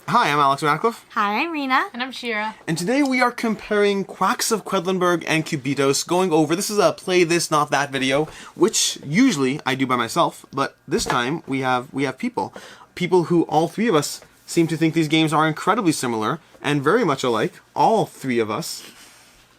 Hi, I'm Alex Radcliffe. Hi, I'm Rena. And I'm Shira. And today we are comparing Quacks of Quedlinburg and Cubitos, going over, this is a play this, not that video, which usually I do by myself, but this time we have people. People who all three of us seem to think these games are incredibly similar and very much alike. All three of us.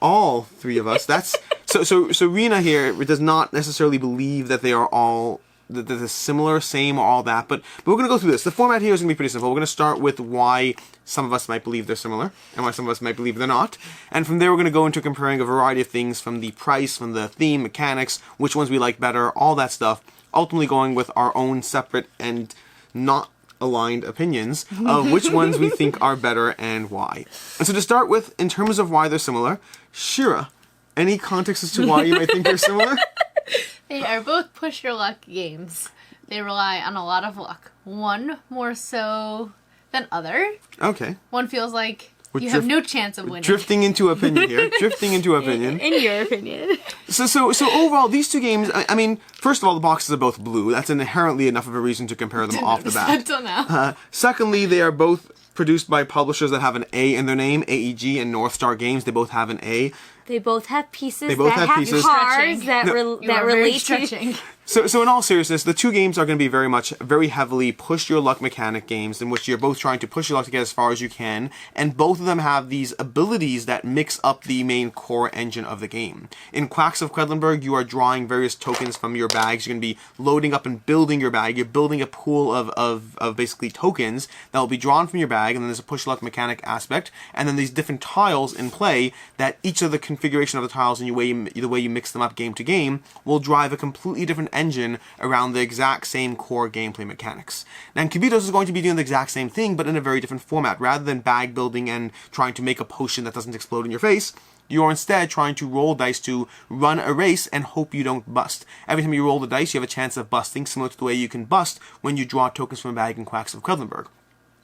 That's so Rena here does not necessarily believe that they are all the similar, same, or all that, but we're going to go through this. The format here is going to be pretty simple. We're going to start with why some of us might believe they're similar, and why some of us might believe they're not. And from there, we're going to go into comparing a variety of things, from the price, from the theme, mechanics, which ones we like better, all that stuff, ultimately going with our own separate and not aligned opinions of which ones we think are better and why. And so to start with, in terms of why they're similar, Shira, any context as to why you might think they're similar? They are both push-your-luck games. They rely on a lot of luck. One more so than other. Okay. One feels like you have no chance of winning. Drifting into opinion here. In your opinion. So overall, these two games, I mean, first of all, the boxes are both blue. That's inherently enough of a reason to compare them off the bat. Until now. Secondly, they are both produced by publishers that have an A in their name, AEG and North Star Games. They both have an A. They both have pieces They both that have pieces. cards that, that relate stretching. So in all seriousness, the two games are going to be very heavily push-your-luck mechanic games in which you're both trying to push your luck to get as far as you can, and both of them have these abilities that mix up the main core engine of the game. In Quacks of Quedlinburg, you are drawing various tokens from your bags. You're going to be loading up and building your bag. You're building a pool of basically tokens that will be drawn from your bag, and then there's a push-luck mechanic aspect, and then these different tiles in play that each of the configuration of the tiles and the way you mix them up game to game will drive a completely different engine around the exact same core gameplay mechanics. Now, Cubitos is going to be doing the exact same thing, but in a very different format. Rather than bag building and trying to make a potion that doesn't explode in your face, you are instead trying to roll dice to run a race and hope you don't bust. Every time you roll the dice, you have a chance of busting, similar to the way you can bust when you draw tokens from a bag in Quacks of Quedlinburg.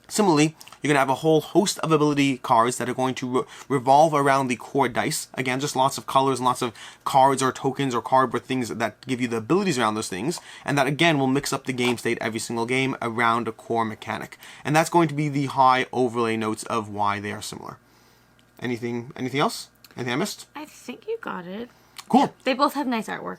Similarly, you're going to have a whole host of ability cards that are going to revolve around the core dice. Again, just lots of colors and lots of cards or tokens or cardboard things that give you the abilities around those things. And that, again, will mix up the game state every single game around a core mechanic. And that's going to be the high overlay notes of why they are similar. Anything else? Anything I missed? I think you got it. Cool. Yeah, they both have nice artwork.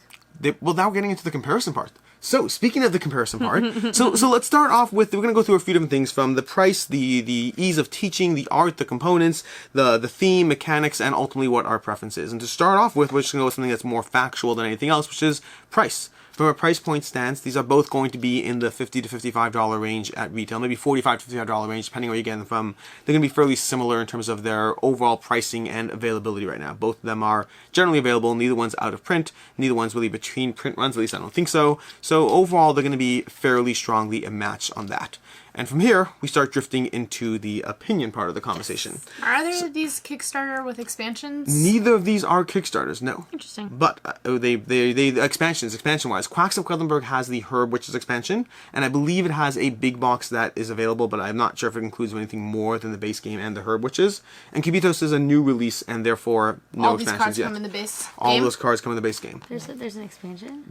Well, now we're getting into the comparison part. So, speaking of the comparison part, so let's start off with, we're going to go through a few different things, from the price, the ease of teaching, the art, the components, the theme, mechanics, and ultimately what our preference is. And to start off with, we're just going to go with something that's more factual than anything else, which is price. From a price point stance, these are both going to be in the $50 to $55 range at retail, maybe $45 to $55 range, depending on where you get them from. They're going to be fairly similar in terms of their overall pricing and availability right now. Both of them are generally available. Neither one's out of print. Neither one's really between print runs, at least I don't think so. So overall, they're going to be fairly strongly a match on that. And from here, we start drifting into the opinion part of the conversation. Are there these Kickstarter with expansions? Neither of these are Kickstarters, no. Interesting. But they expansion-wise. Quacks of Quedlinburg has the Herb Witches expansion, and I believe it has a big box that is available, but I'm not sure if it includes anything more than the base game and the Herb Witches. And Cubitos is a new release, and therefore no expansions yet. All these cards come in the base game? All those cards come in the base game. There's an expansion?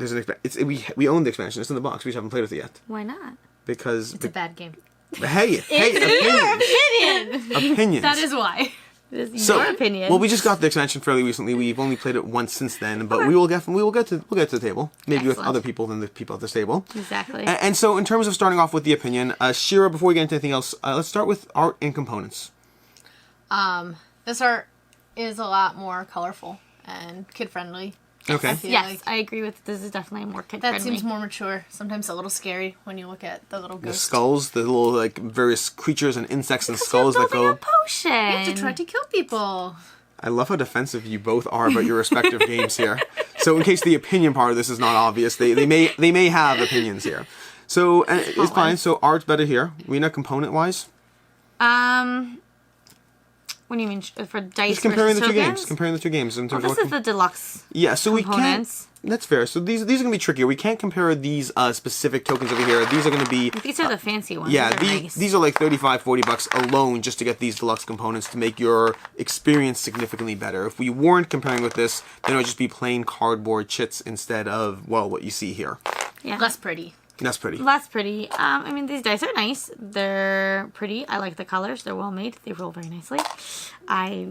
We own the expansion. It's in the box. We just haven't played with it yet. Why not? Because it's a bad game. Hey, opinions. That is why. This your opinion. Well, we just got the expansion fairly recently. We've only played it once since then, but we'll get to the table, maybe with other people than the people at this table. Exactly. And so, in terms of starting off with the opinion, Shira, before we get into anything else, let's start with art and components. This art is a lot more colorful and kid-friendly. Okay. Yes, I agree with this. Is definitely more kid-friendly. That seems more mature. Sometimes a little scary when you look at the little ghosts. The skulls, the little like various creatures and insects and skulls you're that go. A potion. You have to try to kill people. I love how defensive you both are about your respective games here. So in case the opinion part of this is not obvious, they may have opinions here. So it's fine. So art's better here. Rena, component wise. What do you mean for dice? Just comparing versus the two tokens? games. Comparing the two games in terms of this is the deluxe. Yeah, so components. We can't. That's fair. So these are going to be trickier. We can't compare these specific tokens over here. These are going to be. These are the fancy ones. Yeah, nice. these are like $35-$40 alone just to get these deluxe components to make your experience significantly better. If we weren't comparing with this, then it would just be plain cardboard chits instead of what you see here. Yeah. Less pretty. That's pretty. That's pretty. I mean, these dice are nice. They're pretty. I like the colors. They're well made. They roll very nicely. I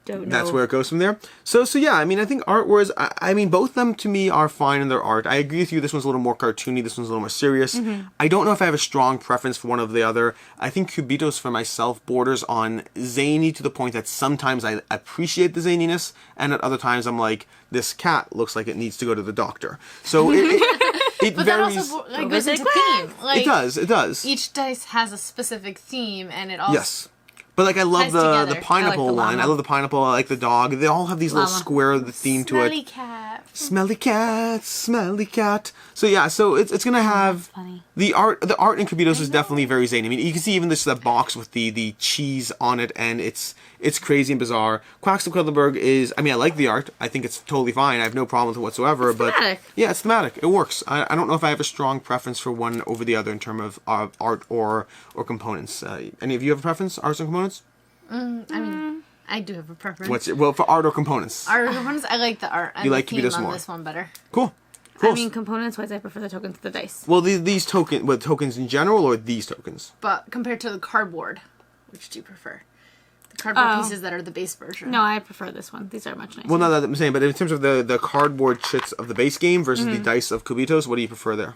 don't know. That's where it goes from there. So yeah, I mean, I think art was, I mean, both of them to me are fine in their art. I agree with you. This one's a little more cartoony. This one's a little more serious. I don't know if I have a strong preference for one over the other. I think Cubitos for myself borders on zany to the point that sometimes I appreciate the zaniness, and at other times I'm like, this cat looks like it needs to go to the doctor. So it But varies. that also goes into theme. Like, It does. Each dice has a specific theme, and it all Yes. But like I love ties the together. pineapple I like the one. llama. I love the pineapple. I like the dog. They all have these little Llama. square theme to it. Smelly cat. Smelly cat, smelly cat. So yeah, so it's gonna have funny. the art in Cubitos is definitely very zany. I mean, you can see even this that box with the cheese on it, and it's crazy and bizarre. Quacks of Quedlinburg is, I mean, I like the art. I think it's totally fine. I have no problem with it whatsoever. It's but thematic. yeah, it's thematic. It works. I don't know if I have a strong preference for one over the other in terms of art or components. Any of you have a preference, arts and components? I mean, I do have a preference. Well, for art or components? Art components, I like the art and You the like theme Cubitos on more. this one better. Cool. I mean, components-wise, I prefer the tokens to the dice. Well, these tokens in general, or these tokens? But compared to the cardboard, which do you prefer? The cardboard pieces that are the base version. No, I prefer this one. These are much nicer. Well, no, that I'm saying, but in terms of the cardboard chits of the base game versus the dice of Cubitos, what do you prefer there?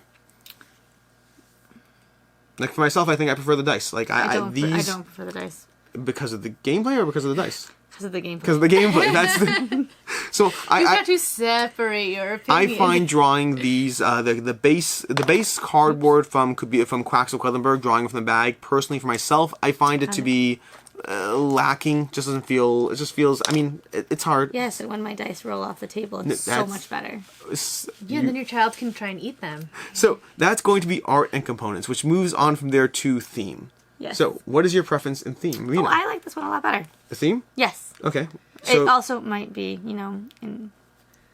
Like for myself, I think I prefer the dice. Like I don't these prefer the dice. because of the gameplay or because of the dice? Because of the gameplay. Because of the gameplay. That's the. So You I got to separate your I opinion. find drawing these the base cardboard from Quacks of Quedlinburg, drawing from the bag. Personally, for myself, I find it to be lacking. Just doesn't feel. It just feels. I mean, it's hard. Yes, and when my dice roll off the table, it's so That's- much better. Yeah, and then your child can try and eat them. So that's going to be art and components, which moves on from there to theme. Yes. So what is your preference in theme? Rena? Oh, I like this one a lot better. The theme? Yes. Okay. So It also might be,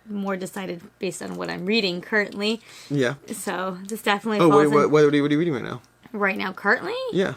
more decided based on what I'm reading currently. yeah. So this definitely Oh, falls what in are you reading right now? right now. Currently, Yeah.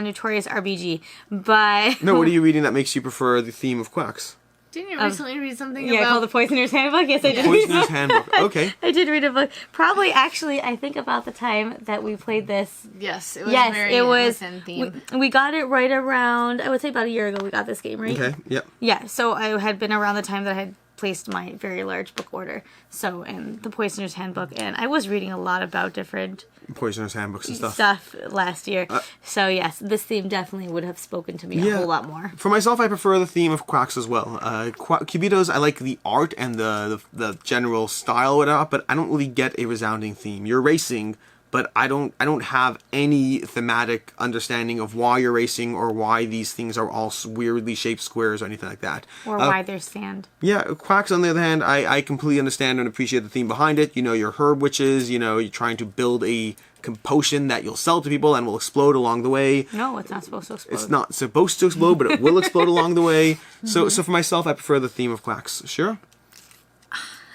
Notorious RBG, but No, what are you reading that makes you prefer the theme of Quacks? Didn't you recently read something yeah, about... called the Poisoner's Handbook. Yes, I did. Poisoner's Handbook. Okay. I did read a book. Probably, actually, I think about the time that we played this. Yes, it was Yes, very it was. within theme. We got it right around. I would say about a year ago. We got this game, right? Okay. Yep. Yeah. So I had been around the time that I had placed my very large book order. So, and the Poisoner's Handbook, and I was reading a lot about different Poisoner's Handbooks and stuff. stuff last year. So yes, this theme definitely would have spoken to me a whole lot more. For myself, I prefer the theme of Quacks as well. Cubitos, I like the art and the general style, whatnot, but I don't really get a resounding theme. You're racing, but I don't have any thematic understanding of why you're racing or why these things are all weirdly shaped squares or anything like that. Or why there's sand. Yeah, Quacks, on the other hand, I completely understand and appreciate the theme behind it. You know, you're herb witches, you're trying to build a potion that you'll sell to people and will explode along the way. No, it's not supposed to explode. It's not supposed to explode, but it will explode along the way. So for myself, I prefer the theme of Quacks. Sure?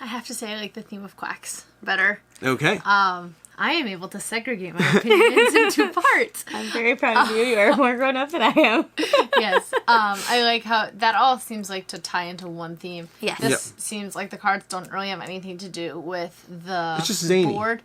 I have to say I like the theme of Quacks better. Okay. I am able to segregate my opinions into parts. I'm very proud of you. You are more grown up than I am. Yes. I like how that all seems like to tie into one theme. Yes. This seems like the cards don't really have anything to do with the It's just zany. board.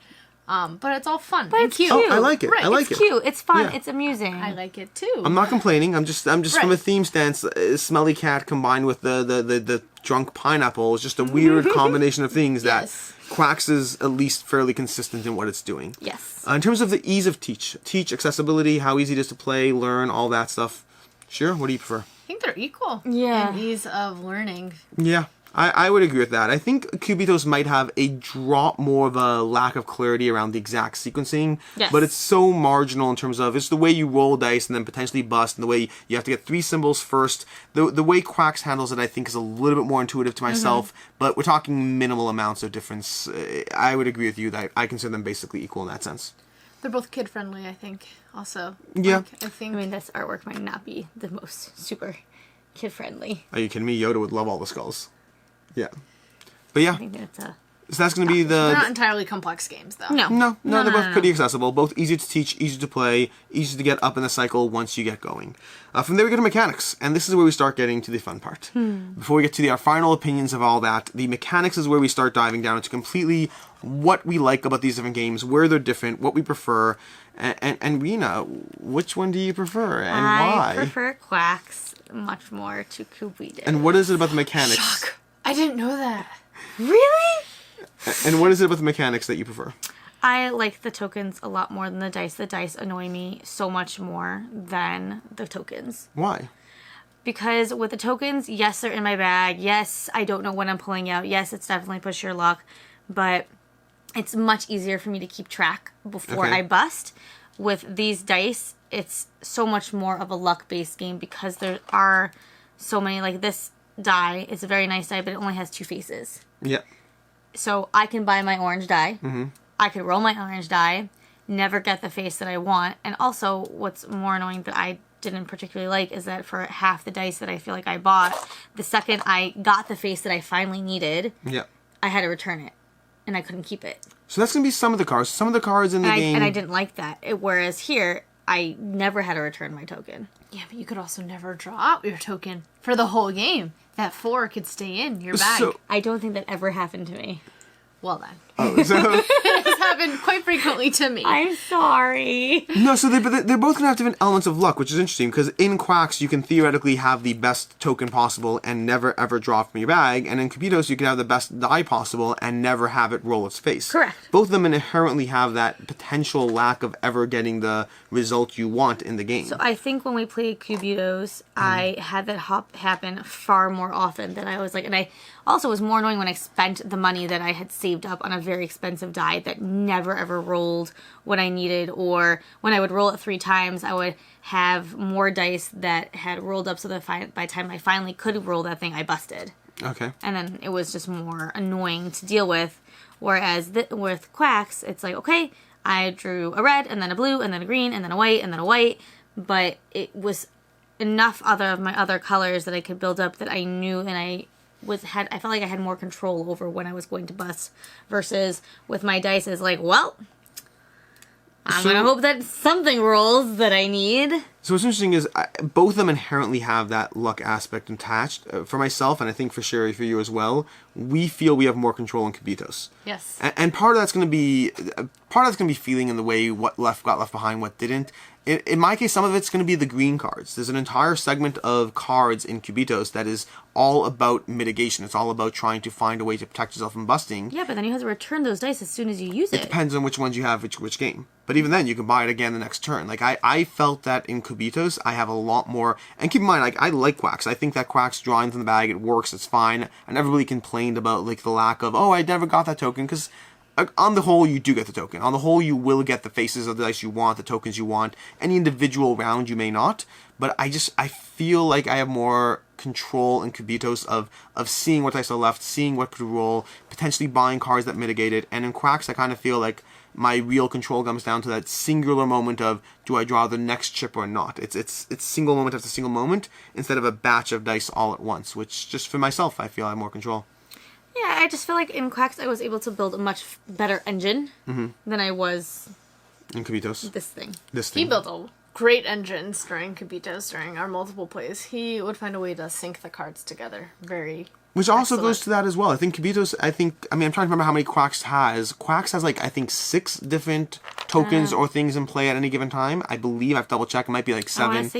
But it's all fun But and it's cute. cute. I like it. Right, I like It's it. cute. It's fun. Yeah. It's amusing. I like it too. I'm not complaining. I'm just from a Right. theme stance. Smelly cat combined with the drunk pineapple is just a weird combination of things that Yes. Quacks is at least fairly consistent in what it's doing. Yes. In terms of the ease of teach, accessibility, how easy it is to play, learn, all that stuff. Sure. What do you prefer? I think they're equal. Yeah. In ease of learning. Yeah, I would agree with that. I think Cubitos might have a drop more of a lack of clarity around the exact sequencing, Yes. but it's so marginal in terms of it's the way you roll dice and then potentially bust, and the way you have to get 3 symbols first. The way Quacks handles it, I think, is a little bit more intuitive to myself, but we're talking minimal amounts of difference. I would agree with you that I consider them basically equal in that sense. They're both kid friendly, I think. Also. Yeah. Like, I think. I mean, this artwork might not be the most super kid friendly. Are you kidding me? Yoda would love all the skulls. Yeah. But yeah, I think that's a. so that's going to be They're not the... entirely complex games, though. No. No, they're both pretty accessible. Both easy to teach, easy to play, easy to get up in the cycle once you get going. From there we go to mechanics, and this is where we start getting to the fun part. Before we get to our final opinions of all that, the mechanics is where we start diving down into completely what we like about these different games, where they're different, what we prefer. And Rena, which one do you prefer and why? I prefer Quacks much more to Cubitos. And what is it about the mechanics? Shock. I didn't know that. Really? And what is it about the mechanics that you prefer? I like the tokens a lot more than the dice. The dice annoy me so much more than the tokens. Why? Because with the tokens, yes, they're in my bag. Yes, I don't know when I'm pulling out. Yes, it's definitely push your luck. But it's much easier for me to keep track before Okay. I bust. With these dice, it's so much more of a luck-based game because there are so many. Like this die, it's a very nice die, but it only has 2 faces. Yeah. So I can buy my orange die. Mm-hmm. I could roll my orange die, never get the face that I want. And also, what's more annoying that I didn't particularly like is that for half the dice that I feel like I bought, the second I got the face that I finally needed, Yeah. I had to return it. And I couldn't keep it. So that's going to be some of the cards. Some of the cards in the game... And I didn't like that. Whereas here, I never had to return my token. Yeah, but you could also never draw out your token for the whole game. That 4 could stay in your bag. So- I don't think that ever happened to me. Well then. Oh, so... It has happened quite frequently to me. I'm sorry. No, so they're both going to have different elements of luck, which is interesting, because in Quacks, you can theoretically have the best token possible and never ever draw from your bag, and in Cubitos, you can have the best die possible and never have it roll its face. Correct. Both of them inherently have that potential lack of ever getting the result you want in the game. So I think when we played Cubitos, I had that happen far more often than I was like, and I also was more annoying when I spent the money that I had saved up on a very expensive die that never ever rolled what I needed, or when I would roll it 3 times, I would have more dice that had rolled up so that by the time I finally could roll that thing, I busted. Okay. And then it was just more annoying to deal with. Whereas with Quacks, it's like, okay, I drew a red, and then a blue, and then a green, and then a white, and then a white. But it was enough of my other colors that I could build up that I knew, and I felt like I had more control over when I was going to bust. Versus with my dice, is like, well, I'm going to hope that something rolls that I need. So what's interesting is both of them inherently have that luck aspect attached. For myself, and I think for Sherry, for you as well, we feel we have more control in Cubitos. Yes. And part of that's going to be feeling in the way what got left behind, what didn't. In my case, some of it's going to be the green cards. There's an entire segment of cards in Cubitos that is all about mitigation. It's all about trying to find a way to protect yourself from busting. Yeah, but then you have to return those dice as soon as you use it. It depends on which ones you have, which game. But even then, you can buy it again the next turn. Like, I felt that in Cubitos, I have a lot more... And keep in mind, like, I like Quacks. I think that Quacks drawing from the bag, it works, it's fine. I never really complained about, like, the lack of, oh, I never got that token, because... On the whole, you do get the token. On the whole, you will get the faces of the dice you want, the tokens you want. Any individual round, you may not. But I feel like I have more control in Cubitos of seeing what dice are left, seeing what could roll, potentially buying cards that mitigate it. And in Quacks, I kind of feel like my real control comes down to that singular moment of, do I draw the next chip or not? It's single moment after single moment, instead of a batch of dice all at once, which just for myself, I feel I have more control. Yeah, I just feel like in Quacks I was able to build a much better engine than I was In Cubitos. this thing. He built a great engines during Cubitos, during our multiple plays. He would find a way to sync the cards together. Very Which also excellent. goes to that as well. I think Cubitos, I'm trying to remember how many Quacks has. Quacks has, like, I think 6 different tokens or things in play at any given time. I believe, I've double-checked, it might be like I want 7. to say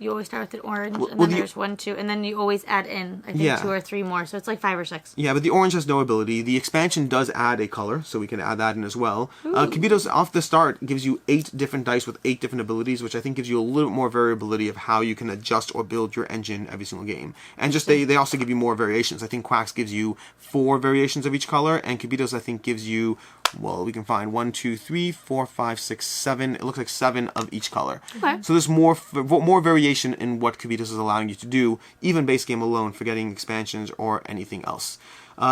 you always start with the orange, and well, then there's 1, 2, and then you always add in, I think, 2 or 3 more, so it's like 5 or 6. Yeah, but the orange has no ability. The expansion does add a color, so we can add that in as well. Cubitos, off the start, gives you 8 different dice with 8 different abilities, which I think gives you a little bit more variability of how you can adjust or build your engine every single game. And just they also give you more variations. I think Quacks gives you 4 variations of each color, and Cubitos, I think, gives you, well, we can find 1, 2, 3, 4, 5, 6, 7. It looks like 7 of each color. Okay. So there's more variation in what Cubitos is allowing you to do, even base game alone, forgetting expansions or anything else.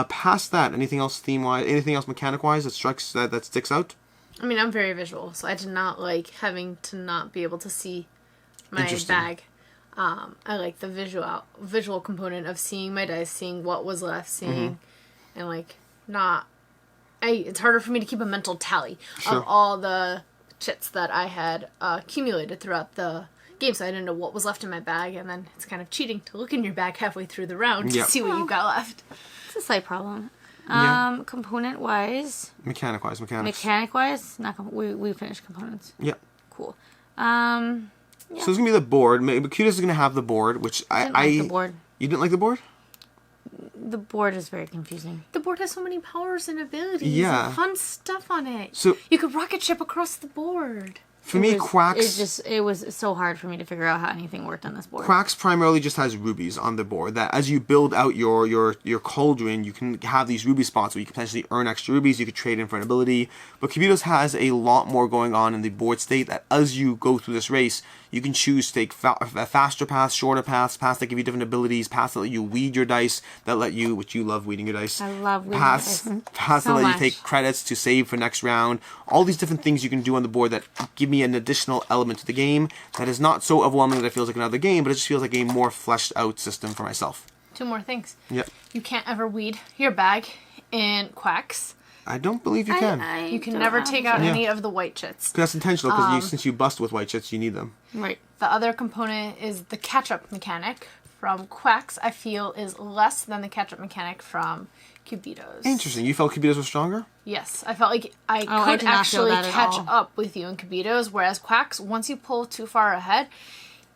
Past that, anything else theme-wise, anything else mechanic-wise that sticks out? I mean, I'm very visual, so I did not like having to not be able to see my Interesting. bag. I like the visual component of seeing my dice, seeing what was left, seeing, and like not. It's harder for me to keep a mental tally Sure. of all the chits that I had accumulated throughout the game, so I didn't know what was left in my bag, and then it's kind of cheating to look in your bag halfway through the round to Yep. see what you got left. It's a slight problem. Component wise, Mechanic-wise, not we finished components. Yeah. Cool. So it's gonna be the board. Cubitos is gonna have the board, which I like the board. You didn't like the board? The board is very confusing. The board has so many powers and abilities Yeah. and fun stuff on it. So You could rocket ship across the board. for me, Quacks. It was so hard for me to figure out how anything worked on this board. Quacks primarily just has rubies on the board. That as you build out your cauldron, you can have these ruby spots where you can potentially earn extra rubies. You could trade in for an ability. But Cubitos has a lot more going on in the board state. That as you go through this race, you can choose to take faster paths, shorter paths, paths that give you different abilities, paths that let you weed your dice, that let you, which you love weeding your dice. I love weeding paths, my dice. paths So that let much. you take credits to save for next round. All these different things you can do on the board that give me an additional element to the game that is not so overwhelming that it feels like another game, but it just feels like a more fleshed out system for myself. 2 more things. Yep. You can't ever weed your bag in Quacks. I don't believe you can. You can never take out any of the white chits. That's intentional because since you bust with white chits, you need them. Right. The other component is the catch-up mechanic from Quacks, I feel, is less than the catch-up mechanic from Cubitos. Interesting. You felt Cubitos was stronger? Yes, I felt like I I could did not feel actually that at catch all. up with you in Cubitos, whereas Quacks, once you pull too far ahead,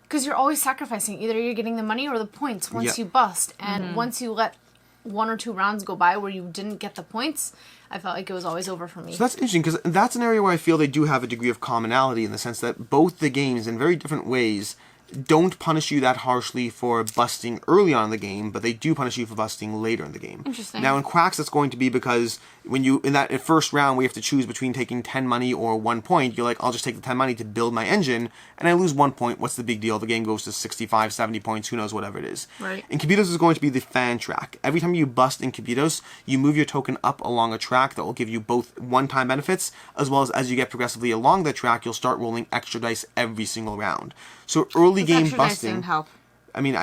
because you're always sacrificing, either you're getting the money or the points once Yep. you bust, and once you let 1 or 2 rounds go by where you didn't get the points, I felt like it was always over for me. So that's interesting because that's an area where I feel they do have a degree of commonality in the sense that both the games, in very different ways, don't punish you that harshly for busting early on in the game, but they do punish you for busting later in the game. Interesting. Now in Quacks, it's going to be because when you in that first round we have to choose between taking 10 money or 1 point. You're like, I'll just take the 10 money to build my engine, and I lose 1 point. What's the big deal? The game goes to 65, 70 points. Who knows? Whatever it is. Right. In Cubitos is going to be the fan track. Every time you bust in Cubitos, you move your token up along a track that will give you both one-time benefits, as well as you get progressively along the track, you'll start rolling extra dice every single round. So early game Extra dice busting. didn't help. I mean,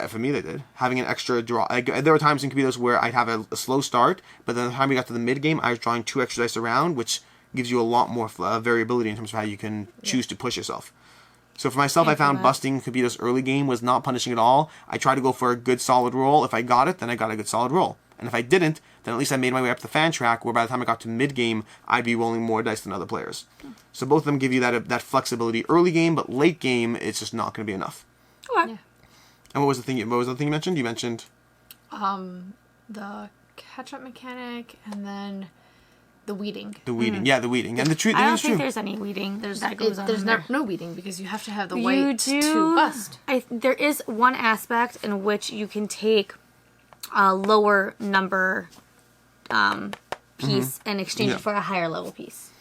for me they did. Having an extra draw. There were times in Cubitos where I'd have a slow start, but then the time we got to the mid game, I was drawing 2 extra dice around, which gives you a lot more variability in terms of how you can choose to push yourself. So for myself, I found busting Cubitos early game was not punishing at all. I tried to go for a good solid roll. If I got it, then I got a good solid roll. And if I didn't, then at least I made my way up the fan track, where by the time I got to mid game, I'd be rolling more dice than other players. So both of them give you that flexibility early game, but late game, it's just not going to be enough. Okay. Yeah. And what was the thing? What was the thing you mentioned? You mentioned The catch-up mechanic, and then the weeding. the weeding. Yeah, the weeding. And the truth I don't is think true. there's any weeding that goes on. There's in there. no weeding because you have to have the You white do. to bust. There is one aspect in which you can take a lower number piece and exchange Yeah. it for a higher level piece.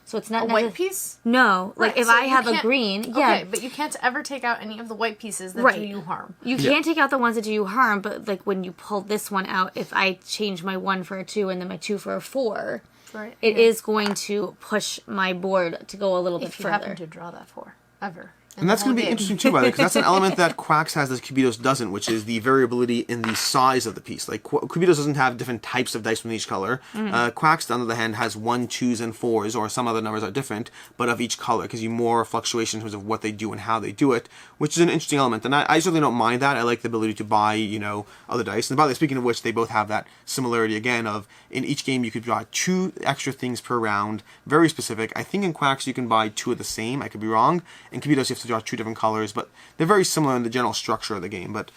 So it's not A white piece? No, like Right, if so I you have a can't- green, yeah. Okay, but you can't ever take out any of the white pieces that Right. do you harm. You can't take out the ones that do you harm, but like when you pull this one out, if I change my 1 for a 2 and then my 2 for a 4, Right. it is going to push my board to go a little bit If you further. happen to draw that for ever. And that's going to be interesting too, by the way, because that's an element that Quacks has that Cubitos doesn't, which is the variability in the size of the piece. Like Cubitos doesn't have different types of dice from each color. Quacks, on the other hand, has 1, 2s, and 4s, or some other numbers are different, but of each color, because you more fluctuation in terms of what they do and how they do it, which is an interesting element. And I certainly don't mind that. I like the ability to buy, other dice. And by the way, speaking of which, they both have that similarity again of in each game you could buy 2 extra things per round, very specific. I think in Quacks you can buy 2 of the same. I could be wrong. In Cubitos you have to draw 2 different colors, but they're very similar in the general structure of the game. But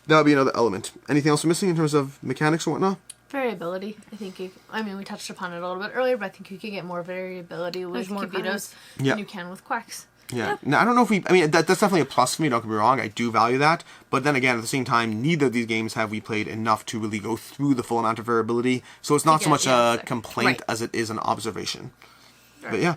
that would be another element. Anything else we're missing in terms of mechanics or whatnot? Variability. I think we touched upon it a little bit earlier, but I think you could get more variability with more Cubitos colors. Yeah. than you can with Quacks. Yeah. Now, I don't know if that's definitely a plus for me, don't get me wrong. I do value that. But then again, at the same time, neither of these games have we played enough to really go through the full amount of variability. So it's not so get- much yeah, a exactly. complaint Right. as it is an observation. But yeah.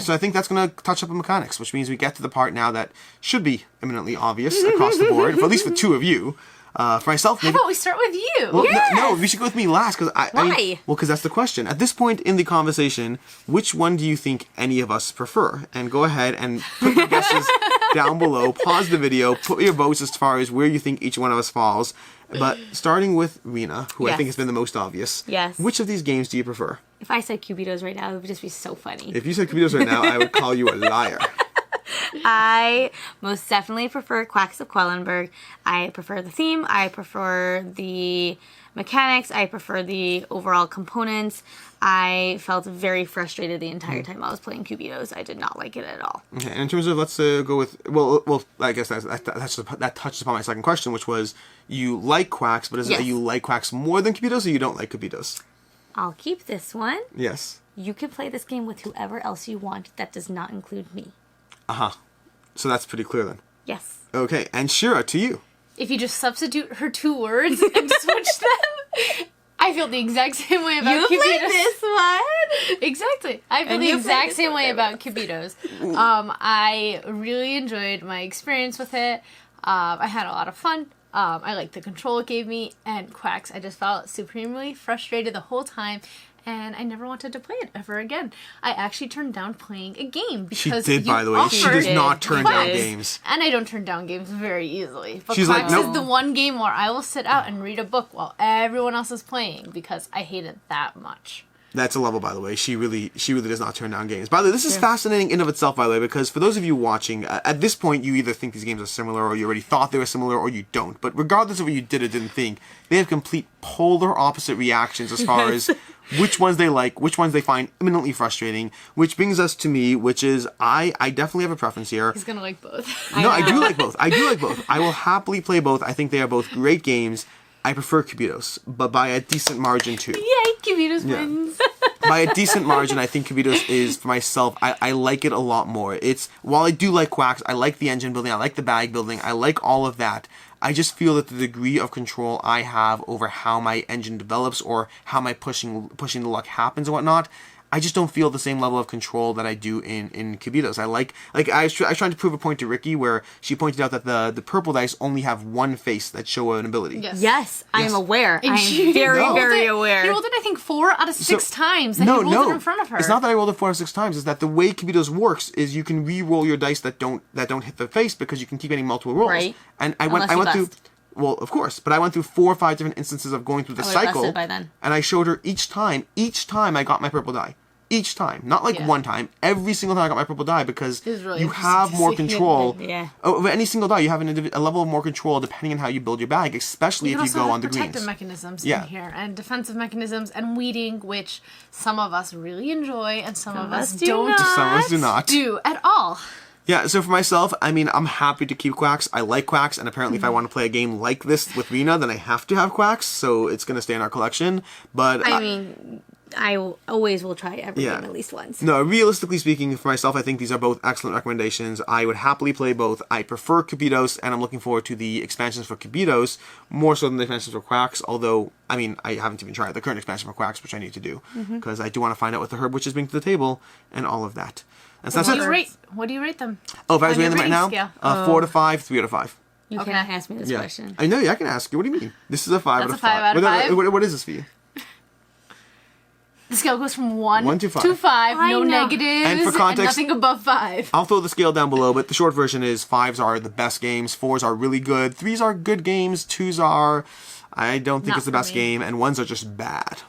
So I think that's going to touch up on mechanics, which means we get to the part now that should be eminently obvious across the board, for at least for 2 of you. For myself, How maybe... about we start with you? Well, no, you should go with me last, because Why? Because that's the question. At this point in the conversation, which one do you think any of us prefer? And go ahead and put your guesses down below. Pause the video. Put your votes as far as where you think each one of us falls. But starting with Rena, who I think has Yes. been the most obvious. Yes. Which of these games do you prefer? If I said Cubitos right now, it would just be so funny. If you said Cubitos right now, I would call you a liar. I most definitely prefer Quacks of Quedlinburg. I prefer the theme. I prefer the mechanics. I prefer the overall components. I felt very frustrated the entire time I was playing Cubitos. I did not like it at all. Okay, and in terms of, let's go with, well, I guess that touches upon my second question, which was, you like Quacks, but is it Yes. that you like Quacks more than Cubitos, or you don't like Cubitos? I'll keep this one. Yes. You can play this game with whoever else you want. That does not include me. Uh-huh. So that's pretty clear then. Yes. Okay, and Shira, to you. If you just substitute her 2 words and switch them, I feel the exact same way about You Cubitos. played this one. Exactly. I feel And the you exact played same it way with about Cubitos. I really enjoyed my experience with it. I had a lot of fun. I liked the control it gave me. And Quacks, I just felt supremely frustrated the whole time. And I never wanted to play it ever again. I actually turned down playing a game She because did, you by the way. She does offered not turn down Quacks. games. And I don't turn down games very easily. But She's like, Quacks nope. is the one game where I will sit out and read a book while everyone else is playing because I hate it that much. That's a level, by the way. She really does not turn down games. By the way, this is fascinating in of itself, by the way, because for those of you watching, at this point, you either think these games are similar, or you already thought they were similar, or you don't. But regardless of what you did or didn't think, they have complete polar opposite reactions as far as which ones they like, which ones they find eminently frustrating, which brings us to me, which is, I definitely have a preference here. He's gonna like both. No, I do like both. I do like both. I will happily play both. I think they are both great games. I prefer Cubitos, but by a decent margin too. Yay, Cubitos wins. By a decent margin, I think Cubitos is, for myself, I like it a lot more. While I do like Quacks, I like the engine building, I like the bag building, I like all of that. I just feel that the degree of control I have over how my engine develops or how my pushing the luck happens and whatnot, I just don't feel the same level of control that I do in Cubitos. I was trying to prove a point to Ricky where she pointed out that the purple dice only have one face that show an ability. Yes, I am aware. I am very, No. very aware. He rolled it, I think, 4 out of 6 times, and he rolled it in front of her. It's not that I rolled it 4 out of 6 times. It's that the way Cubitos works is you can re-roll your dice that don't hit the face because you can keep getting multiple rolls. Right. And I went through. bust. Well, of course, but I went through 4 or 5 different instances of going through the I would've cycle, busted by then. and I showed her each time I got my purple die. Each time, not like one time. Every single time I got my purple die because It was really you interesting have to more see. control. Yeah. Over any single die, you have a level of more control depending on how you build your bag, especially You if can you also go have on the protective greens. mechanisms Yeah. in here, and defensive mechanisms, and weeding, which some of us really enjoy, and some of us do don't not. Some of us do not. do at all. Yeah, so for myself, I mean, I'm happy to keep Quacks. I like Quacks, and apparently if I want to play a game like this with Rena, then I have to have Quacks, so it's going to stay in our collection. But I mean, I always will try every game at least once. no, realistically speaking, for myself, I think these are both excellent recommendations. I would happily play both. I prefer Cubitos, and I'm looking forward to the expansions for Cubitos, more so than the expansions for Quacks, although, I mean, I haven't even tried the current expansion for Quacks, which I need to do, because I do want to find out what the herb witches bring to the table, and all of that. And so that's it. What do you rate them? Oh, if I was on rating your them right rating now, scale? 4 out of 5, 3 out of 5. You Okay. cannot ask me this Yeah, question. I know. Yeah, I can ask you. What do you mean? This is a 5 That's out of a 5 out of What- 5? What is this for you? The scale goes from 1 1 to 5. to 5, I no know. negatives, And for context- nothing above 5. I'll throw the scale down below, but the short version is 5s are the best games, 4s are really good, 3s are good games, 2s are, I don't think Not it's the for best me. game, and 1s are just bad.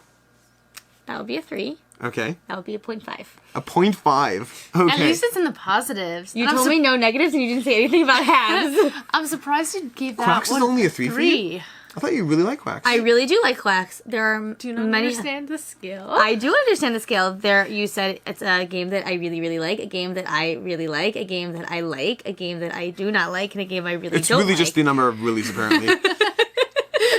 That would be a 3. Okay. That would be a 0.5. A 0.5. Okay. At least it's in the positives. You And told me no negatives and you didn't say anything about halves. I'm surprised you gave that Quacks is one only a 3 for you? I thought you really liked Quacks. I really do like Quacks. There are Do you not many. understand the scale? I do understand the scale. There, you said it's a game that I really, really like, a game that I really like, a game that I like, a game that I do not like, and a game I really It's don't really like. just the number of release, apparently.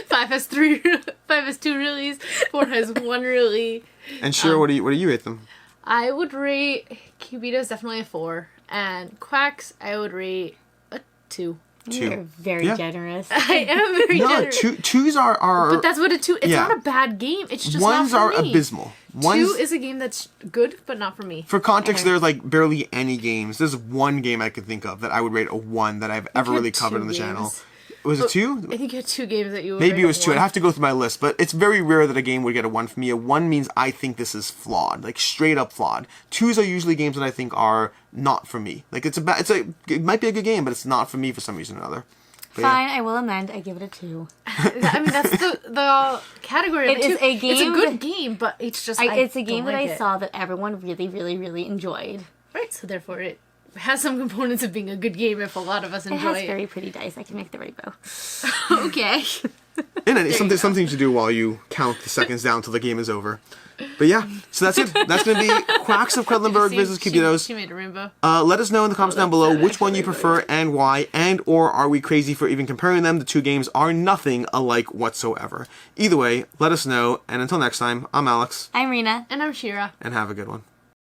5 has 3, 5 has 2 reallys, 4 has 1 really. And sure, what do you rate them? I would rate Cubitos definitely a 4, and Quacks I would rate a 2. 2. You're very Yeah. generous. I am very No, generous. 2s are But that's what a 2. It's Yeah. not a bad game. It's just ones not for are me. abysmal. 2 Ones is a game that's good, but not for me. For context, there's like barely any games. There's one game I could think of that I would rate a 1 that I've ever had really covered 2 on the channel. games. Was it 2? I think you had 2 games that you would Maybe rate it was a 2. I'd 1. have to go through my list, but it's very rare that a game would get a 1 for me. A 1 means I think this is flawed, like straight up flawed. 2s are usually games that I think are not for me. Like it might be a good game, but it's not for me for some reason or another. But Fine, I will amend. I give it a 2. I mean, that's the category of It is 2. a game It's a good that- game, but it's just It's a don't game that like I it. saw that everyone really, really, really enjoyed. Right, so therefore it has some components of being a good game if a lot of us It enjoy has it. very pretty dice. I can make the rainbow. Okay. And it's something to do while you count the seconds down till the game is over. But yeah, so that's it. That's going to be Quacks of Quedlinburg See, versus Cubitos. She made a rainbow. Let us know in the comments down below that's which one you actually prefer and why, and or are we crazy for even comparing them? The two games are nothing alike whatsoever. Either way, let us know, and until next time, I'm Alex, I'm Rena. And I'm Shira. and have a good one.